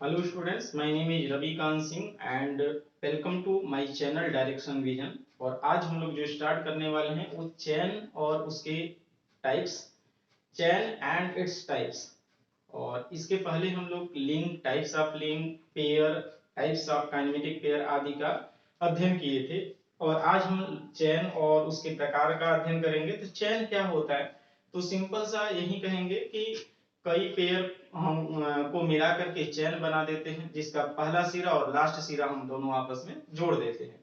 Hello students, my name is Ravi Khan Singh and welcome to my channel Direction Vision। और आज हम लोग जो स्टार्ट करने वाले हैं वो चैन और उसके types, chain and its types. और इसके पहले हम लोग link, types of link, pair, types of kinematic pair आदि का अध्ययन किए थे। और आज हम चैन और उसके प्रकार का अध्ययन करेंगे। तो चैन क्या होता है? तो सिंपल सा यही कहेंगे कि कई पेयर हम को मिला करके चैन बना देते हैं, जिसका पहला सिरा और लास्ट सिरा हम दोनों आपस में जोड़ देते हैं।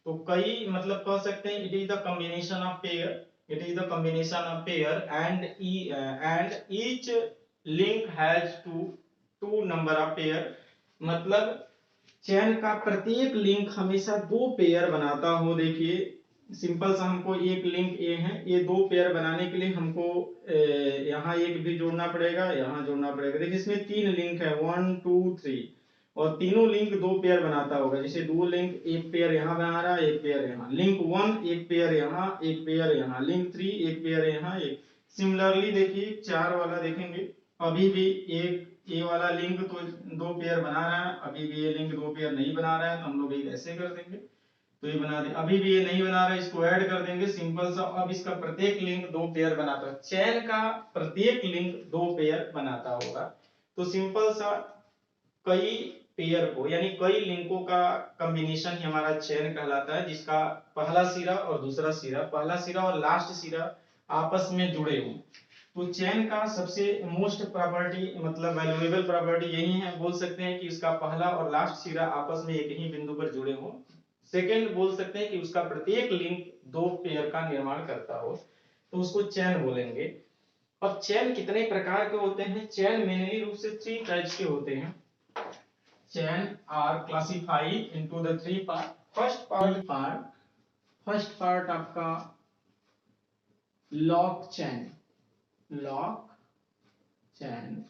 तो कई मतलब कह सकते हैं it is the combination of pair, it is the combination of pair and each link has two number of pair. मतलब चैन का प्रत्येक लिंक हमेशा दो पेयर बनाता हो। देखिए सिंपल सा, हमको एक लिंक ए है, ये दो पेयर बनाने के लिए हमको यहाँ एक भी जोड़ना पड़ेगा, यहाँ जोड़ना पड़ेगा। देखिए इसमें तीन लिंक है, 1 2 3, और तीनों लिंक दो पेयर बनाता होगा। जैसे दो लिंक, एक पेयर यहाँ बना रहा है, एक पेयर यहाँ, लिंक 1 एक पेयर यहाँ, एक पेयर यहाँ, लिंक 3 एक पेयर यहाँ, एक। सिमिलरली देखिए चार वाला देखेंगे, अभी भी एक ये वाला लिंक तो दो पेयर बना रहा है, अभी भी ये लिंक दो पेयर नहीं बना रहा है, तो हम लोग एक ऐसे कर देंगे। तो ये बना दे, अभी भी ये नहीं बना रहा है, इसको ऐड कर देंगे सिंपल सा। अब इसका प्रत्येक लिंक दो पेयर बनाता है, चैन का प्रत्येक लिंक दो पेयर बनाता होगा। तो सिंपल सा कई पेयर को यानी कई लिंकों का कॉम्बिनेशन ही हमारा चैन कहलाता है, जिसका पहला सिरा और दूसरा सिरा, पहला सिरा और लास्ट सिरा आपस में जुड़े हों। तो चैन का सबसे मोस्ट प्रॉपर्टी मतलब वैल्यूएबल प्रॉपर्टी यही है, बोल सकते हैं कि उसका पहला और लास्ट सिरा आपस में एक ही बिंदु पर जुड़े हों। सेकंड बोल सकते हैं कि उसका प्रत्येक लिंक दो पेयर का निर्माण करता हो, तो उसको चैन बोलेंगे। अब चैन कितने प्रकार के होते हैं? चैन मेनली रूप से थ्री टाइप्स के होते हैं। Chain are classified into the three part. First part आपका लॉक चैन, लॉक चैन,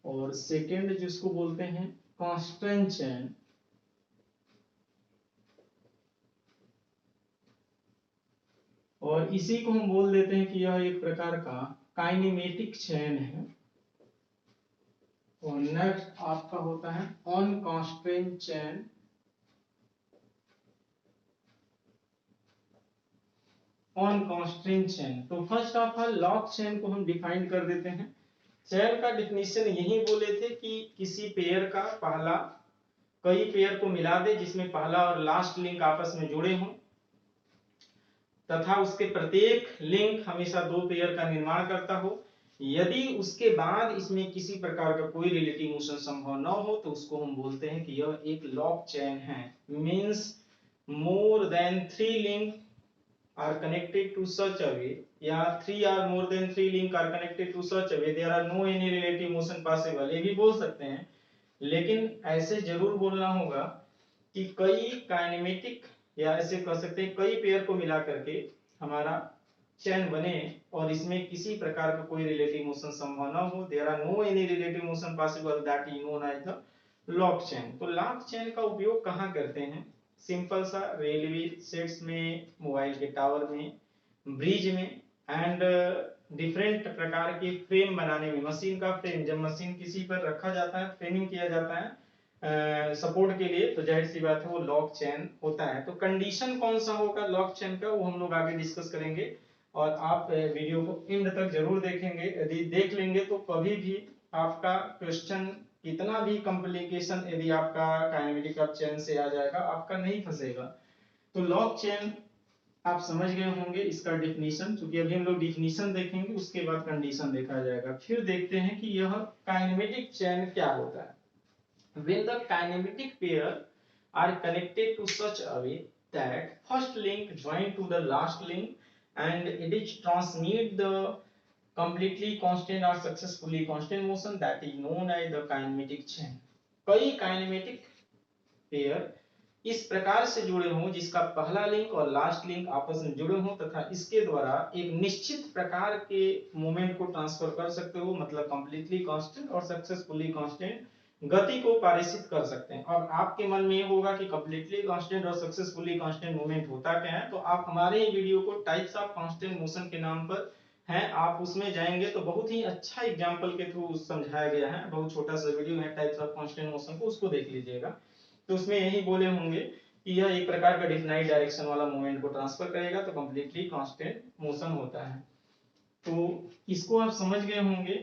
और सेकेंड जिसको बोलते हैं कांस्टेंट चैन, और इसी को हम बोल देते हैं कि यह एक प्रकार का काइनेमेटिक चैन है। और नेक्स्ट आपका होता है अनकॉन्स्ट्रेंट चैन, अनकॉन्स्ट्रेंट चैन। तो फर्स्ट ऑफ ऑल लॉक चैन को हम डिफाइन कर देते हैं। चैन का डिफिनीशन यही बोले थे कि किसी पेयर का पहला कई पेयर को मिला दे जिसमें पहला और लास्ट लिंक आपस में जुड़े हों, तथा उसके प्रत्येक लिंक हमेशा दो पेयर का निर्माण करता हो। यदि उसके बाद इसमें किसी प्रकार का कोई रिलेटिव मोशन संभव न हो तो उसको हम बोलते हैं कि यह एक लॉक चैन है। Means more than three link are connected to such a way, या three or more than three link are connected to such a way there are no any relative motion possible, ये भी बोल सकते हैं। लेकिन ऐसे जरूर बोलना होगा कि कई काइनेमेटिक, या ऐसे कह सकते हैं कई पेयर को मिला करके हमारा चैन बने और इसमें किसी प्रकार का कोई रिलेटिव मोशन संभव न हो, there are no any relative motion possible, that is known as the lock chain. तो लॉक चैन का उपयोग कहाँ करते हैं? सिंपल सा, रेलवे सेट्स में, मोबाइल के टावर में, ब्रिज में, एंड डिफरेंट प्रकार के फ्रेम बनाने में। मशीन का फ्रेम जब मशीन किसी पर रखा जाता है, फ्रेमिंग किया जाता है सपोर्ट के लिए, तो जाहिर सी बात है वो लॉक चैन होता है। तो कंडीशन कौन सा होगा लॉक चैन का, वो हम लोग आगे डिस्कस करेंगे। और आप वीडियो को एंड तक जरूर देखेंगे। यदि देख लेंगे तो कभी भी आपका क्वेश्चन कितना भी कॉम्प्लिकेशन यदि आपका काइनेमेटिक ऑफ चैन से आ जाएगा, आपका नहीं फंसेगा। तो लॉक चैन आप समझ गए होंगे इसका डेफिनेशन, क्योंकि अभी हम लोग डेफिनेशन देखेंगे उसके बाद कंडीशन देखा जाएगा। फिर देखते हैं कि यह काइनेमेटिक चैन क्या होता है। When the kinematic pair are connected to such a way that first link join to the last link and it is transmit the completely constant or successfully constant motion, that is known as the kinematic chain। कई kinematic pair इस प्रकार से जुड़े हों जिसका पहला link और last link आपस में जुड़े हों तथा इसके द्वारा एक निश्चित प्रकार के मोमेंट को ट्रांसफर कर सकते हो, मतलब कंप्लीटली कांस्टेंट और सक्सेसफुली कांस्टेंट गति को पारित कर सकते हैं। और आपके मन में ये होगा कि कंप्लीटली कांस्टेंट और सक्सेसफुली कांस्टेंट मूवमेंट होता क्या है, तो आप हमारे वीडियो को टाइप्स ऑफ कांस्टेंट मोशन के नाम पर है, आप उसमें जाएंगे तो बहुत ही अच्छा एग्जांपल के थ्रू समझाया गया है, बहुत छोटा सा वीडियो है टाइप्स ऑफ कांस्टेंट मोशन को, उसको देख लीजिएगा। तो उसमें यही बोले होंगे कि यह एक प्रकार का डिफाइंड डायरेक्शन वाला मूवमेंट को ट्रांसफर करेगा तो कंप्लीटली कांस्टेंट मोशन होता है। तो इसको आप समझ गए होंगे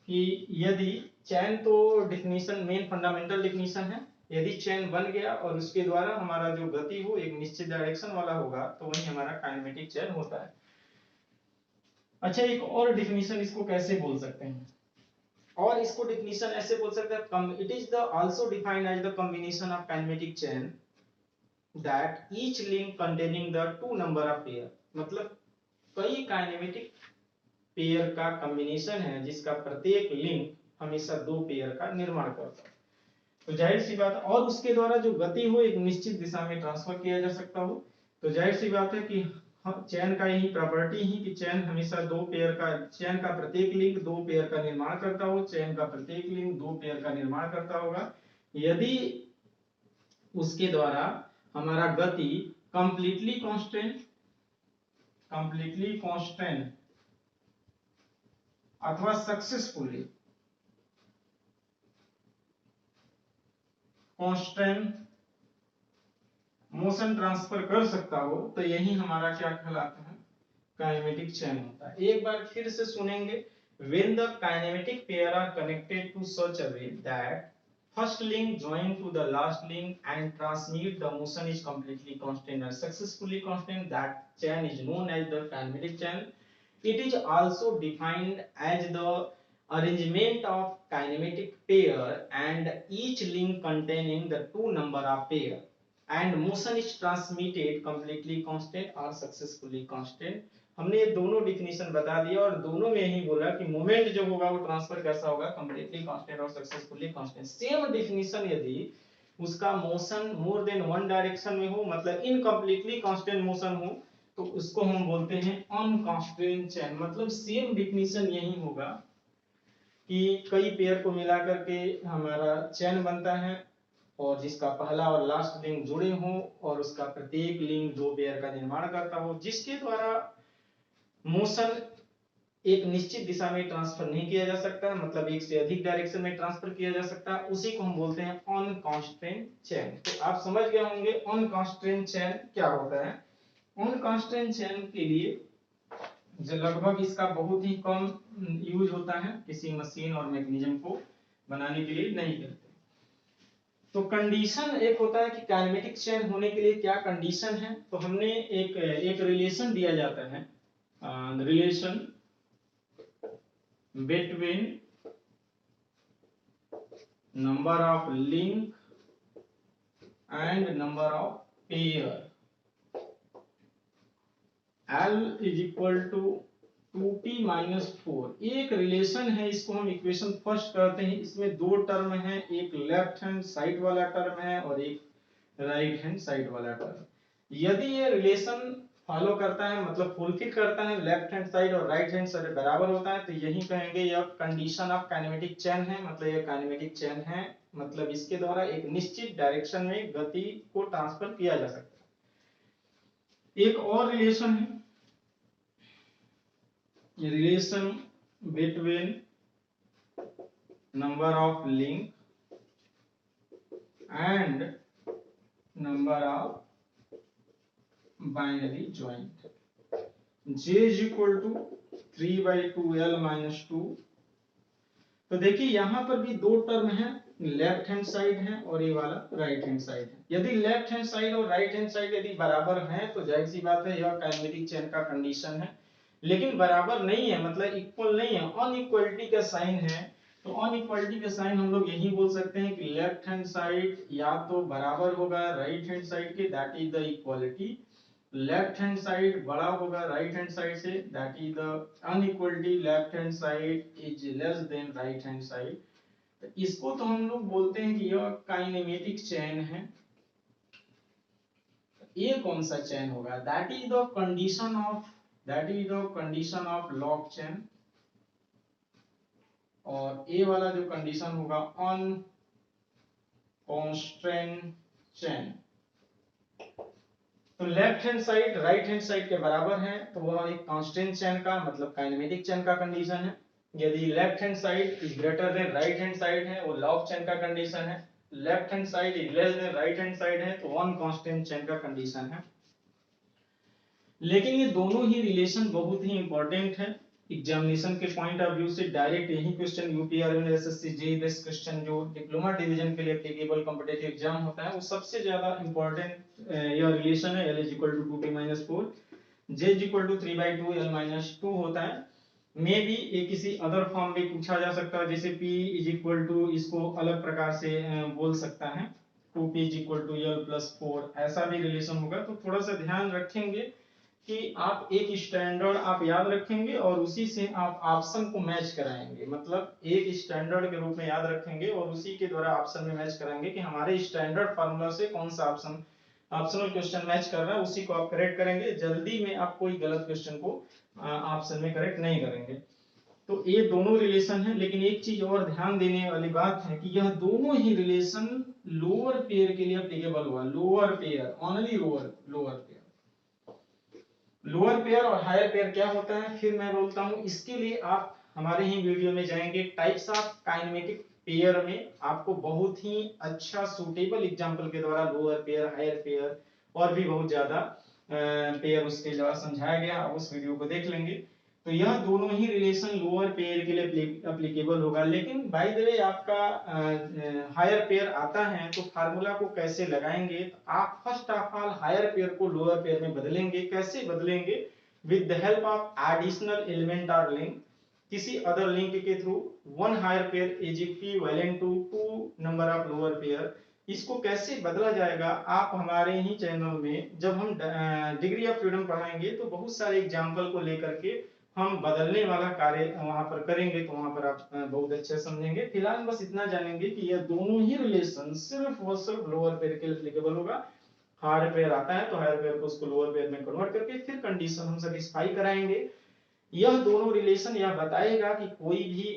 कि यदि चैन, तो डिफिनीशन मेन फंडामेंटल डिफिनीशन है, यदि चैन बन गया और उसके द्वारा हमारा जो गति हो एक निश्चित डायरेक्शन वाला होगा तो वही हमारा काइनेमेटिक चैन होता है। अच्छा, एक और डिफिनीशन इसको कैसे बोल सकते हैं, और इसको डिफिनीशन ऐसे बोल सकते हैं, it is the also defined as the combination of kinematic chain that each link containing the two number of pair. मतलब कई काइनेमेटिक पेयर का कॉम्बिनेशन है जिसका प्रत्येक लिंक हमेशा दो पेयर का निर्माण करता है। तो जाहिर सी बात है, और उसके द्वारा जो गति हो एक निश्चित दिशा में ट्रांसफर किया जा सकता हो। तो जाहिर सी बात है कि चैन का यही प्रॉपर्टी ही कि चैन हमेशा दो पेयर का, चैन का प्रत्येक लिंक दो पेयर का निर्माण करता हो, चैन का प्रत्येक लिंक दो पेयर का निर्माण करता होगा यदि उसके द्वारा हमारा गति कंप्लीटली कांस्टेंट अथवा सक्सेसफुली कांस्टेंट मोशन ट्रांसफर कर सकता हो, तो यही हमारा क्या कहलाता है, काइनेमेटिक चैन होता है। एक बार फिर से सुनेंगे, when the kinematic pair are connected to such a way that first link join to the last link and transmit the motion is completely constant and successfully constant, that chain is known as the kinematic chain. It is also defined as the arrangement of kinematic pair and each link containing the two number of pair and motion is transmitted completely constant or successfully constant। हमने ये दोनों definition बता दिया और दोनों में यही बोला कि मोमेंट जो होगा वो ट्रांसफर कैसा होगा, कंप्लीटली कांस्टेंट और सक्सेसफुली कांस्टेंट। सेम डिफिनीशन यदि उसका motion more than one direction में हो, मतलब इनकम्प्लीटली कांस्टेंट मोशन हो, तो उसको हम बोलते हैं अनकंस्ट्रेंट चैन। मतलब सेम डिफिनीशन यही होगा कि कई पेयर को मिला करके हमारा चैन बनता है और जिसका पहला और लास्ट लिंक जुड़े हों और उसका प्रत्येक लिंक दो पेयर का निर्माण करता हो, जिसके द्वारा मोशन एक निश्चित दिशा में ट्रांसफर नहीं किया जा सकता, मतलब एक से अधिक डायरेक्शन में ट्रांसफर किया जा सकता, उसी को हम बोलते हैं अनकंस्ट्रेंट चैन। तो आप समझ गए होंगे अनकंस्ट्रेंट चैन क्या होता है। अनकंस्ट्रेंट चैन के लिए जो लगभग इसका बहुत ही कम यूज होता है, किसी मशीन और मैकेनिज्म को बनाने के लिए नहीं करते। तो कंडीशन एक होता है कि काइनेमेटिक चेन होने के लिए क्या कंडीशन है, तो हमने एक रिलेशन दिया जाता है, relation between number of link and number of pair, L is equal to 2t minus 4। एक रिलेशन है, इसको हम इक्वेशन फर्स्ट करते हैं। इसमें दो टर्म है, एक लेफ्ट हैंड साइड वाला टर्म है और एक राइट हैंड साइड वाला टर्म। यदि ये रिलेशन फॉलो करता है, मतलब फुलफिल करता है, लेफ्ट हैंड साइड और राइट हैंड साइड बराबर होता है, तो यही कहेंगे यह कंडीशन ऑफ काइनेमेटिक चेन है, मतलब यह काइनेमेटिक चेन है, मतलब इसके द्वारा एक निश्चित डायरेक्शन में गति को ट्रांसफर किया जा सकता है। एक और रिलेशन है, relation between number of link and number of binary joint, j is equal to 3/2l minus 2। तो देखिए यहां पर भी दो टर्म है, लेफ्ट हैंड साइड है और ये वाला राइट हैंड साइड है। यदि लेफ्ट हैंड साइड और राइट हैंड साइड यदि बराबर है तो जाहिर सी बात है यह काइनेमेटिक चेन का कंडीशन है। लेकिन बराबर नहीं है, मतलब इक्वल नहीं है, अनइक्वलिटी का साइन है। तो अनइक्वलिटी का साइन हम लोग यही बोल सकते हैं कि लेफ्ट हैंड साइड या तो बराबर होगा राइट हैंड साइड के, that is the equality. Left hand side बड़ा होगा राइट हैंड साइड से, that is the inequality, left hand side is less than right hand side. तो इसको तो हम लोग बोलते हैं कि यह काइनेमेटिक चेन है। ये कौन सा चेन होगा, that is the condition of lock chain. और ए वाला जो कंडीशन होगा अनकंस्ट्रेंट चेन। तो left hand side right hand side के बराबर है, तो वह एक कांस्टेंट चेन का मतलब काइनेमेटिक चेन का कंडीशन है। यदि left hand side is greater than right hand side है, वो लॉग चेन का कंडीशन है। Left hand side is less than right hand side है, तो वन कांस्टेंट चेन का कंडीशन है। लेकिन ये दोनों ही रिलेशन बहुत ही इंपॉर्टेंट है एग्जामिनेशन के पॉइंट ऑफ व्यू से। डायरेक्ट यही question UPRL SSC JEE based question जो डिप्लोमा डिवीजन के लिए एप्लीकेबल कॉम्पिटिटिव एग्जाम होता है, वो सबसे ज्यादा इंपॉर्टेंट यह रिलेशन है। L = 2p-4, J = 3/2 L-2 होता है। मे बी ये किसी अदर फॉर्म में पूछा जा सकता है, जैसे P = इसको अलग प्रकार से बोल सकता है 2p = L+4, ऐसा भी रिलेशन होगा। तो थोड़ा सा ध्यान रखेंगे कि आप एक स्टैंडर्ड आप याद रखेंगे और उसी से आप ऑप्शन को मैच कराएंगे। मतलब एक स्टैंडर्ड के रूप में याद रखेंगे और उसी के द्वारा ऑप्शन में मैच कराएंगे कि हमारे स्टैंडर्ड फार्मूला से कौन सा ऑप्शनल क्वेश्चन मैच कर रहा है, उसी को आप करेक्ट करेंगे। जल्दी में आप कोई गलत क्वेश्चन को ऑप्शन में करेक्ट नहीं करेंगे। तो ये दोनों रिलेशन है, लेकिन एक चीज और ध्यान देने वाली बात है कि यह दोनों ही रिलेशन लोअर पेयर के लिए एप्लीकेबल हुआ। Lower pair, only lower pair. Lower pair और हायर पेयर क्या होता है फिर मैं बोलता हूं। इसके लिए आप हमारे ही वीडियो में जाएंगे टाइप्स ऑफ काइनेमेटिक पेयर में, आपको बहुत ही अच्छा सूटेबल एग्जांपल के द्वारा लोअर पेयर, हायर पेयर और भी बहुत ज्यादा पेयर उसके द्वारा समझाया गया, आप उस वीडियो को देख लेंगे। तो यह दोनों ही रिलेशन लोअर पेयर के लिए एप्लीकेबल होगा। लेकिन बाय द वे आपका हायर पेयर आता है तो फार्मूला को कैसे लगाएंगे, तो आप first of all higher pair को लोअर पेयर में बदलेंगे। कैसे बदलेंगे? With the help of additional element और लिंक, किसी अदर लिंक के through. One higher pair is equivalent to two number of lower pair. इसको कैसे बदला जाएगा, आप हमारे ही चैनल में जब हम डिग्री ऑफ फ्रीडम पढ़ाएंगे तो बहुत सारे एग्जाम्पल को लेकर के हम बदलने वाला कार्य वहां पर करेंगे, तो वहां पर आप बहुत अच्छे समझेंगे। फिलहाल बस इतना जानेंगे कि यह दोनों ही रिलेशन सिर्फ और सिर्फ लोअर पेयर के लिए एप्लीकेबल होगा। हायर पेयर आता है तो हायर पेयर को उसको लोअर पेयर में कन्वर्ट करके फिर कंडीशन हम सेटिस्फाई कराएंगे। यह दोनों रिलेशन यह बताएगा कि कोई भी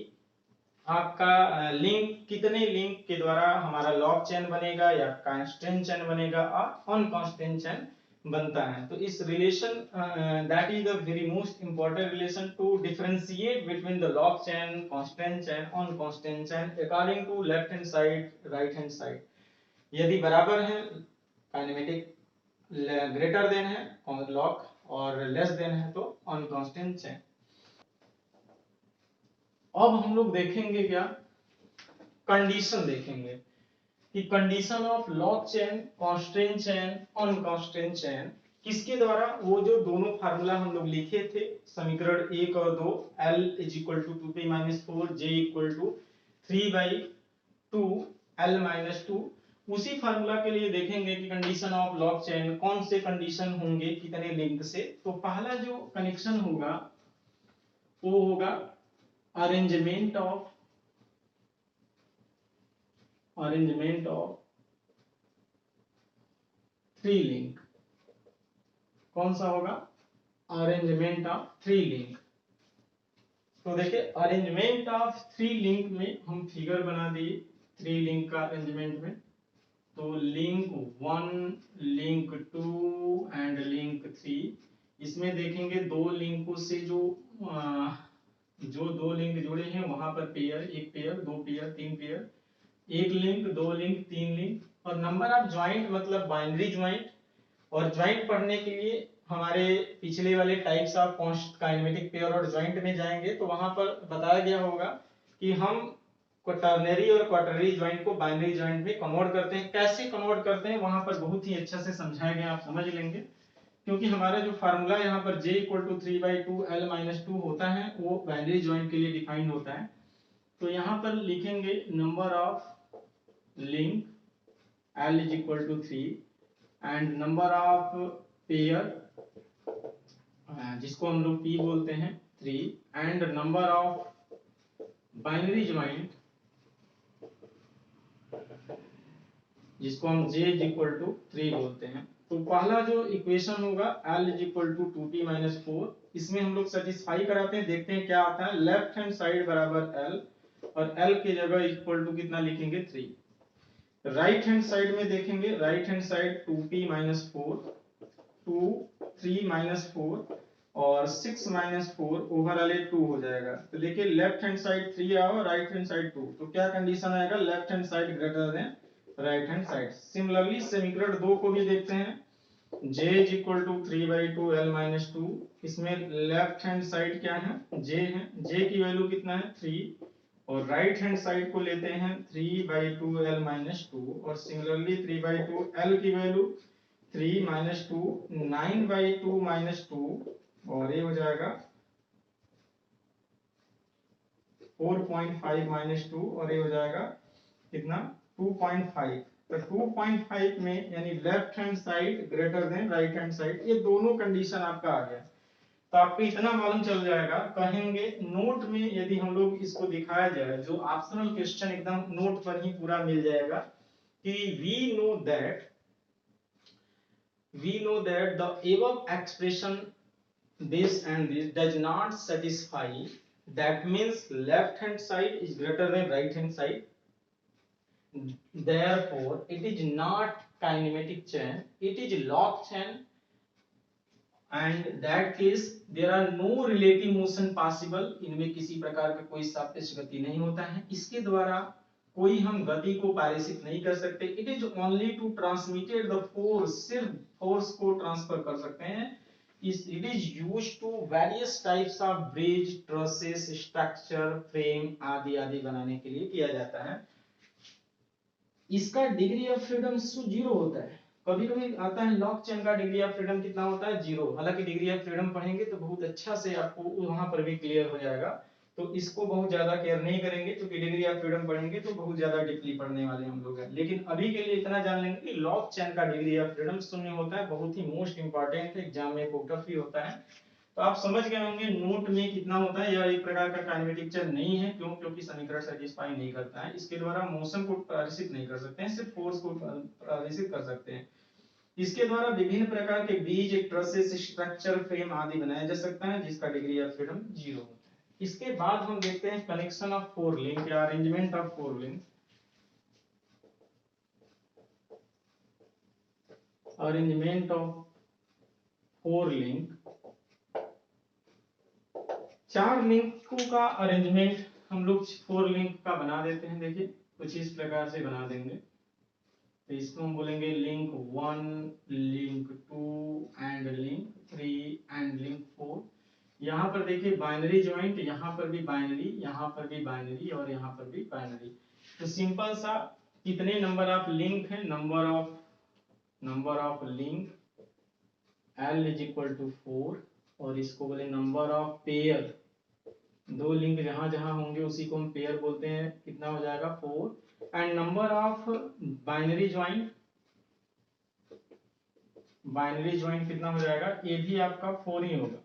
आपका लिंक, कितने लिंक के द्वारा हमारा लॉग चेन बनेगा या कांस्टेंट चेन बनेगा और अनकांस्टेंट चेन बनता है। तो इस relation that is the very most important relation to differentiate between the lock chain, constant chain, unconstant chain according to left hand side, right hand side. यदि बराबर है काइनेमेटिक ग्रेटर देन है लॉग और less than है तो अनकांस्टेंट chain. अब हम लोग देखेंगे क्या, कंडीशन देखेंगे कि condition of lock chain, constant chain, unconstant chain किसके द्वारा, वो जो दोनों फार्मूला हम लोग लिखे थे समीकरण 1 और 2, L = 2p-4, J = 3/2 L-2, उसी फार्मूला के लिए देखेंगे कि कंडीशन ऑफ लॉग चेन कौन से कंडीशन होंगे कितने लिंक से। तो पहला जो कनेक्शन होगा वो होगा अरेंजमेंट ऑफ थ्री लिंक। कौन सा होगा? Arrangement of three link. तो देखिए अरेंजमेंट ऑफ थ्री लिंक में हम फिगर बना दिए थ्री लिंक का अरेंजमेंट में। तो लिंक 1, लिंक 2 एंड लिंक 3। इसमें देखेंगे दो लिंकों से जो दो लिंक जुड़े हैं वहां पर पेयर, एक पेयर, दो पेयर, तीन पेयर, एक लिंक, दो लिंक, तीन लिंक। और नंबर ऑफ ज्वाइंट मतलब बाइनरी ज्वाइंट। और ज्वाइंट पढ़ने के लिए हमारे पिछले वाले टाइप्स ऑफ काइनेमेटिक पेयर और ज्वाइंट में जाएंगे तो वहां पर बताया गया होगा कि हम क्वाटरनरी और क्वार्टरनरी ज्वाइंट को बाइनरी ज्वाइंट में कन्वर्ट करते हैं। कैसे कन्वर्ट करते हैं वहां पर बहुत ही अच्छा से समझाया गया, आप समझ लेंगे। क्योंकि हमारा जो फार्मूला यहाँ पर J = 3/2 L-2 होता है वो बाइनरी ज्वाइंट के लिए डिफाइंड होता है। तो यहाँ पर लिखेंगे number of link L = 3 and number of pair जिसको हम लोग P बोलते हैं 3 and number of binary joint जिसको हम J = 3 बोलते हैं। तो पहला जो इक्वेशन होगा L = 2p-4, इसमें हम लोग सेटिस्फाई कराते हैं, देखते हैं क्या आता है। लेफ्ट हैंड साइड बराबर L और L की जगह इक्वल टू कितना लिखेंगे 3। राइट हैंड साइड में देखेंगे, right hand side 2p-4 2 3 minus 4 और 6 माइनस 4 ओवरऑल 2 हो जाएगा। तो देखिए लेफ्ट हैंड साइड 3 आओ, राइट हैंड साइड 2, तो क्या कंडीशन आएगा, left hand side greater than right hand side. Similarly समीकरण 2 को भी देखते हैं, j is equal to 3/2 l minus 2। इसमें लेफ्ट हैंड साइड क्या है, j है, j की वैल्यू कितना है 3, और राइट हैंड साइड को लेते हैं 3/2 l माइनस 2, और सिमिलरली 3/2 l की वैल्यू 3 माइनस 2 9/2 माइनस 2, और ये हो जाएगा 4.5 माइनस 2, और ये हो जाएगा कितना 2.5। तो 2.5 में यानी left hand side greater than right hand side, ये दोनों कंडीशन आपका आ गया। तो आपको इतना मालूम चल जाएगा, कहेंगे नोट में यदि हम लोग इसको दिखाया जाए, जो ऑप्शनल क्वेश्चन एकदम नोट पर ही पूरा मिल जाएगा कि we know that the above expression this and this does not satisfy, that means left hand side is greater than right hand side, therefore it is not kinematic chain, it is log chain, and that case there are no relative motion possible, इनमें किसी प्रकार का कोई सापेक्ष गति नहीं होता है, इसके द्वारा कोई हम गति को पारिसित नहीं कर सकते। It is only to transmitted the force, सिर्फ फोर्स को ट्रांसफर कर सकते हैं। It is used to various types of bridge, trusses, structure, frame आदि आदि बनाने के लिए किया जाता है। इसका डिग्री ऑफ फ्रीडम 0 होता है। कभी कभी आता है लॉक चेन का डिग्री ऑफ फ्रीडम कितना होता है 0। हालांकि डिग्री ऑफ फ्रीडम पढ़ेंगे तो बहुत अच्छा से आपको वहां पर भी क्लियर हो जाएगा, तो इसको बहुत ज्यादा केयर नहीं करेंगे, क्योंकि डिग्री ऑफ फ्रीडम पढ़ेंगे तो बहुत ज्यादा डीपली पढ़ने वाले हम लोग हैं। लेकिन अभी के लिए इतना जान लेंगे कि लॉक चेन का डिग्री ऑफ फ्रीडम 0 होता है, बहुत ही मोस्ट इंपॉर्टेंट है, एग्जाम में टफ ही होता है। तो आप समझ गए होंगे नोट में कितना होता है। यह एक प्रकार का काइनेमेटिक चेन नहीं है, क्यों, क्योंकि समीकरण सेटिस्फाई नहीं करता है, इसके द्वारा मोशन को प्रदर्शित नहीं कर सकते हैं, सिर्फ फोर्स को प्रदर्शित कर सकते हैं। इसके द्वारा विभिन्न प्रकार के बीज, ट्रसेस, स्ट्रक्चर, फ्रेम आदि बनाया जा सकता है, जिसका डिग्री ऑफ फ्रीडम 0 होता है। इसके बाद हम देखते हैं कनेक्शन ऑफ फोर लिंक या arrangement of four link. Arrangement of four link, 4 लिंकों का अरेंजमेंट हम लोग 4 लिंक का बना देते हैं। देखिए कुछ इस प्रकार से बना देंगे। तो इसको हम बोलेंगे link 1, link 2 and link 3 and link 4। यहाँ पर देखिए बाइनरी ज्वाइंट, यहाँ पर भी बाइनरी, यहाँ पर भी बाइनरी और यहाँ पर भी बाइनरी। तो सिंपल सा कितने नंबर ऑफ लिंक है, number of link L is equal to 4, और इसको बोले नंबर ऑफ पेयर, 2 लिंक जहां जहां होंगे उसी को हम पेयर बोलते हैं, कितना हो जाएगा 4। And number of binary joint, कितना हो जाएगा, ये भी आपका 4 ही होगा।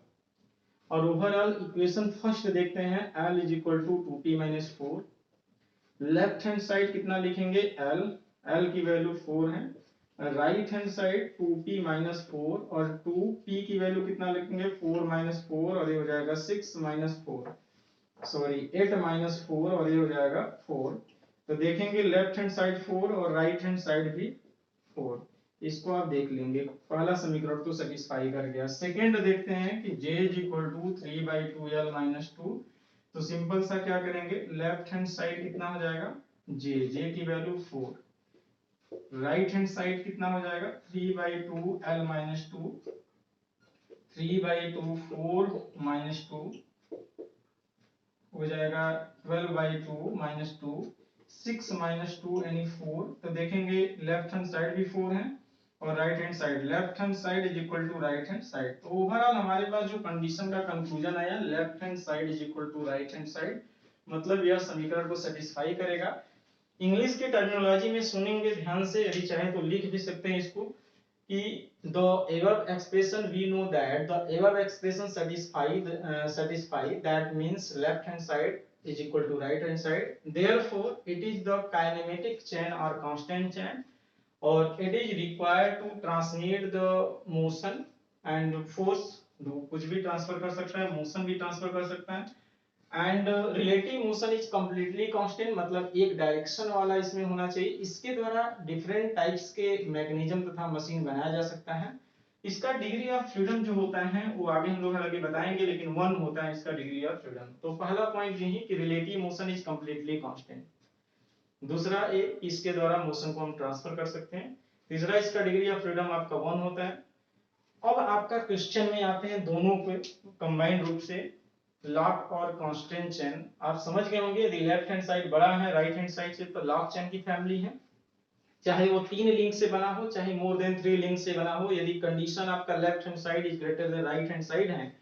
और ओवरऑल इक्वेशन फर्स्ट देखते हैं, L is equal to 2p minus 4। Left hand side कितना लिखेंगे L की वैल्यू 4 है, right hand side 2p minus 4, और 2p की वैल्यू कितना लिखेंगे 4 माइनस 4, और ये हो जाएगा 6 माइनस 4, सॉरी 8 माइनस 4, और ये हो जाएगा 4। तो देखेंगे लेफ्ट हैंड साइड 4 और राइट हैंड साइड भी 4, इसको आप देख लेंगे। पहला समीकरण तो सेटिस्फाई कर गया। सेकंड देखते हैं कि j is equal to 3/2l minus 2। तो सिंपल सा क्या करेंगे, लेफ्ट हैंड साइड कितना हो जाएगा j की वैल्यू 4, राइट हैंड साइड कितना हो जाएगा 3/2l माइनस 2, 3/2 4 माइनस 2 हो जाएगा 12/2 माइनस 2, 6 माइनस 2 यानी 4। तो देखेंगे लेफ्ट हैंड साइड भी 4 है और right hand side, left hand side is equal to right hand side. तो ओवरऑल हमारे पास जो कंडीशन का कंक्लूजन आया, left hand side is equal to right hand side, मतलब यह समीकरण को सेटिस्फाई करेगा। इंग्लिश के टर्मिनोलॉजी में सुनेंगे ध्यान से, यदि चाहे तो लिख भी सकते हैं इसको कि the above expression we know that the above expression satisfy that means left hand side is equal to right hand side, therefore it is the kinematic chain or constant chain, or it is required to transmit the motion and force, कुछ भी transfer कर सकता है, motion भी transfer कर सकता है। And relative motion is completely constant, मतलब एक डायरेक्शन वाला इसमें होना चाहिए। इसके द्वारा डिफरेंट टाइप्स के मैकेनिज्म तथा मशीन बनाया जा सकता है। इसका डिग्री ऑफ फ्रीडम जो होता है वो आगे हम लोग आगे बताएंगे, लेकिन 1 होता है इसका डिग्री ऑफ फ्रीडम। तो पहला पॉइंट यही कि relative motion is completely constant. दूसरा ए, इसके द्वारा मोशन को हम ट्रांसफर कर सकते हैं। तीसरा, इसका डिग्री ऑफ फ्रीडम आपका 1 होता है। अब आपका क्वेश्चन में आते हैं दोनों को कंबाइंड रूप से, लॉक और कांस्टेंट चेन। आप समझ गए होंगे, यदि लेफ्ट हैंड साइड बड़ा है राइट हैंड साइड से तो लॉक चेन की फैमिली है, चाहे वो 3 लिंक से बना हो चाहे मोर देन 3 लिंक से बना हो। यदि कंडीशन आपका left hand side is greater than right hand side है,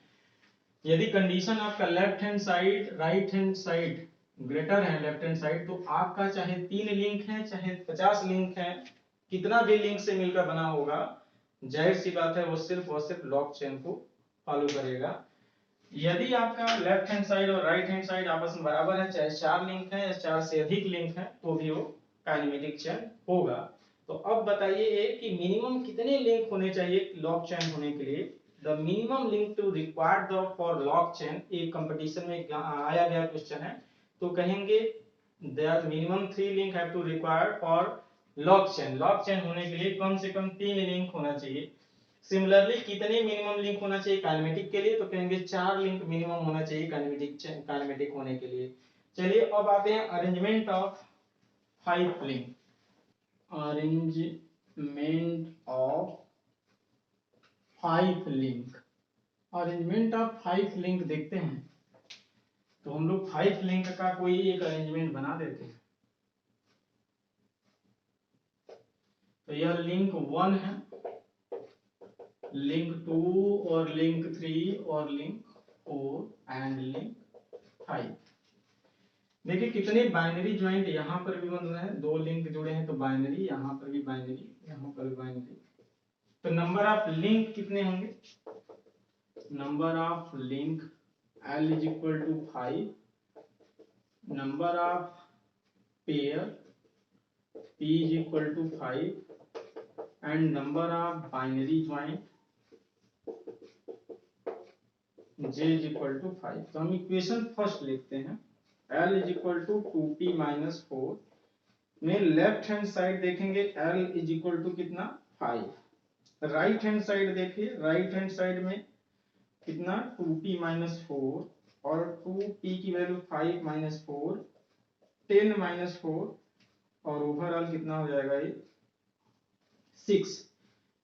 यदि कंडीशन आपका left hand side right hand side greater है लेफ्ट हैंड साइड, तो आपका चाहे 3 लिंक है चाहे 50 लिंक है, कितना भी लिंक से मिलकर बना होगा, जाहिर सी बात है वो सिर्फ लॉक चेन को फॉलो करेगा। यदि आपका लेफ्ट हैंड साइड और राइट हैंड साइड आपस में बराबर है, चाहे 4 लिंक है या 4 से अधिक लिंक है, तो भी वो काइनेमेटिक चेन होगा। तो अब बताइए ये कि मिनिमम कितने लिंक होने चाहिए लॉक चेन होने के लिए। The minimum link to required for lock chain, एक कंपटीशन में आया गया क्वेश्चन है, तो कहेंगे there minimum 3 link have to required for lock chain. Lock chain होने के लिए कम से कम 3 लिंक होना चाहिए। सिमिलरली कितने मिनिमम लिंक होना चाहिए काइनेमेटिक के लिए, तो कहेंगे 4 लिंक मिनिमम होना चाहिए काइनेमेटिक होने के लिए। चलिए अब आते हैं arrangement of 5 link. Arrangement of 5 link, arrangement of 5 link देखते हैं। तो हम लोग 5 लिंक का कोई एक अरेंजमेंट बना देते हैं। तो यह लिंक 1 है, लिंक 2 और लिंक 3 और लिंक 4 एंड लिंक 5। देखिए कितने बाइनरी ज्वाइंट यहाँ पर भी बन रहे हैं, 2 लिंक जुड़े हैं तो बाइनरी, यहाँ पर भी बाइनरी, यहाँ पर भी बाइनरी। तो नंबर ऑफ लिंक कितने होंगे, number of link L is equal to 5, number of pair P is equal to 5 and number of binary joint J is equal to 5। तो हम इक्वेशन फर्स्ट लिखते हैं, L is equal to 2P minus 4 में left hand side देखेंगे L is equal to कितना 5। Right hand side देखिए, right hand side में कितना 2P minus 4 और 2P की वैल्यू 5 minus 4 10 minus 4 और ओवरऑल कितना हो जाएगा ये 6।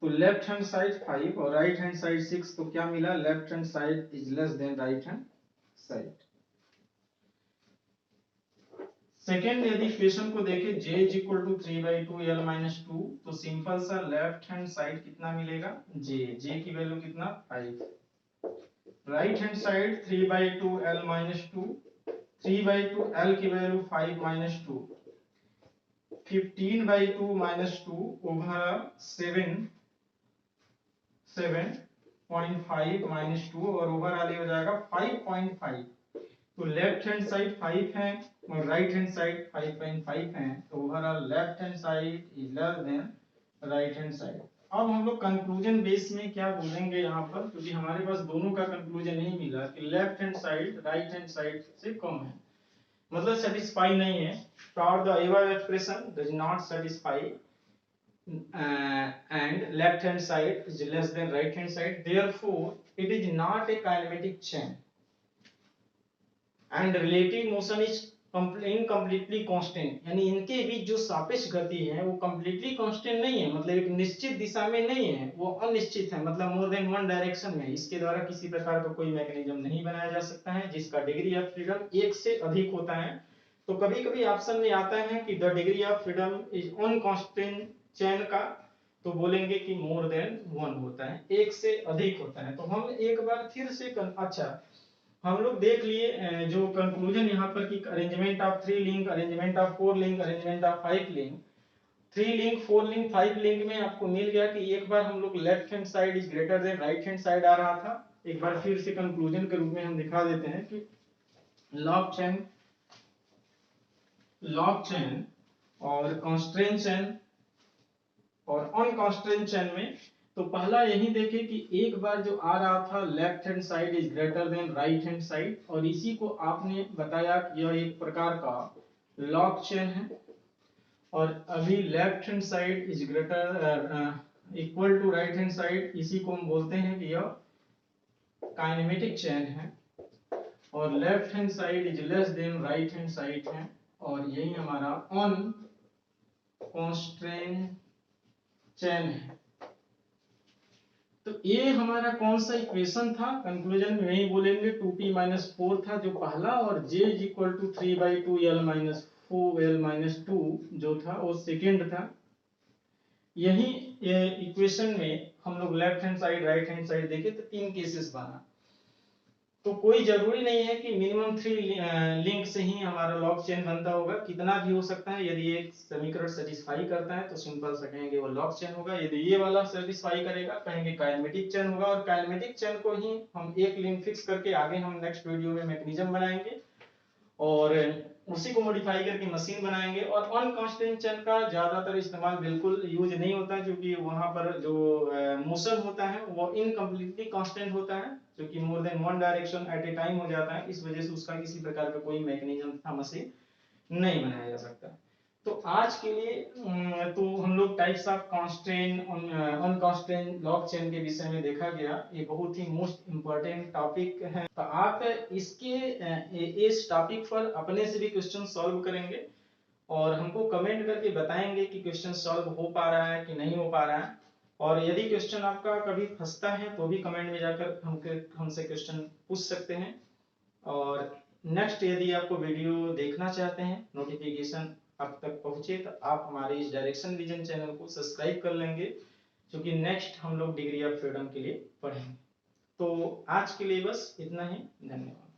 तो लेफ्ट हैंड साइड 5 और राइट हैंड साइड 6, तो क्या मिला, left hand side is less than right hand side. Second यदि इक्वेशन को देखें J is equal to 3/2 L minus 2, तो सिंपल सा लेफ्ट हैंड साइड कितना मिलेगा J की वैल्यू कितना 5, right hand side 3/2 L minus 2, 3/2 L की value 5 minus 2, 15/2 minus 2 over 7.5 minus 2 और ओवरऑल हो जाएगा 5.5। तो लेफ्ट हैंड साइड 5 है और राइट हैंड साइड 5.5 है, तो overall left hand side is less than right hand side. अब हम लोग कंक्लूजन बेस में क्या बोलेंगे यहाँ पर, क्योंकि हमारे पास दोनों का कंक्लूजन नहीं मिला कि left hand side right hand side से कम है, मतलब सेटिस्फाई नहीं है। For the above expression does not satisfy and left hand side is less than right hand side, therefore it is not a kinematic chain and relative motion is incompletely constant. यानी इनके बीच जो सापेक्ष गति है वो completely constant नहीं है, मतलब एक निश्चित दिशा में नहीं है, वो अनिश्चित है, मतलब मोर देन वन डायरेक्शन में। इसके द्वारा किसी प्रकार का कोई मैकेनिज्म नहीं बनाया जा सकता है जिसका डिग्री ऑफ फ्रीडम 1 से अधिक होता है। तो कभी कभी ऑप्शन में आता है कि the degree of freedom is on constant chain का, तो बोलेंगे कि मोर देन 1 होता है, 1 से अधिक होता है। तो हम एक बार फिर से अच्छा हम लोग देख लिए जो कंक्लूजन यहाँ पर कि arrangement of 3 link, arrangement of 4 link, arrangement of 5 link. 3 link 4 link 5 link में आपको मिल गया कि एक बार हम लोग left hand side is greater than right hand side आ रहा था, एक बार फिर से कंक्लूजन के रूप में हम दिखा देते हैं कि लॉक चेन और कांस्टेंट चेन और अनकांस्टेंट चेन में, तो पहला यही देखे कि एक बार जो आ रहा था left hand side is greater than right hand side, और इसी को आपने बताया कि यह एक प्रकार का लॉक चेन है। और अभी left hand side is greater equal to right hand side, इसी को हम बोलते हैं कि यह काइनेमेटिक चेन है, और left hand side is less than right hand side है, और यही हमारा ऑन कॉन्स्ट्रेंट चेन है। तो ये हमारा कौन सा इक्वेशन था, कंक्लूजन में यही बोलेंगे 2p-4 था जो पहला, और j is equal to 3/2l-4l-2 जो था वो सेकेंड था। यही इक्वेशन में हम लोग left hand side right hand side देखे तो 3 केसेस बना। तो कोई जरूरी नहीं है कि मिनिमम 3 लिंक से ही हमारा लॉग चेन बनता होगा, कितना भी हो सकता है। यदि एक समीकरण सेटिस्फाई करता है तो सिंपल से कहेंगे वो लॉग चेन होगा, यदि ये वाला सेटिस्फाई करेगा कहेंगे काइनेमेटिक चेन होगा, और काइनेमेटिक चेन को ही हम एक लिंक फिक्स करके आगे हम नेक्स्ट वीडियो में मैकेनिज्म बनाएंगे और उसी को मॉडिफाई करके मशीन बनाएंगे। और अनकॉन्स्टेंट चेन का ज्यादातर इस्तेमाल बिल्कुल यूज नहीं होता है, क्योंकि वहां पर जो मोशन होता है वो इनकम्प्लीटली कांस्टेंट होता है, क्योंकि more than one direction at A time हो जाता है, इस वजह से उसका किसी प्रकार का कोई मैकेनिज्म था मशीन नहीं बनाया जा सकता। तो आज के लिए तो हम लोग types of constant unconstant lock chain के विषय में देखा गया। ये बहुत ही मोस्ट इंपॉर्टेंट टॉपिक है, तो आप इसके इस टॉपिक पर अपने से भी क्वेश्चन सॉल्व करेंगे और हमको कमेंट करके बताएंगे कि क्वेश्चन सॉल्व हो पा रहा है कि नहीं हो पा रहा है। और यदि क्वेश्चन आपका कभी फंसता है तो भी कमेंट में जाकर हमसे क्वेश्चन पूछ सकते हैं। और नेक्स्ट यदि आपको वीडियो देखना चाहते हैं, नोटिफिकेशन आप तक पहुंचे, तो आप हमारे इस डायरेक्शन विजन चैनल को सब्सक्राइब कर लेंगे, क्योंकि नेक्स्ट हम लोग डिग्री ऑफ फ्रीडम के लिए पढ़ेंगे। तो आज के लिए बस इतना ही, धन्यवाद।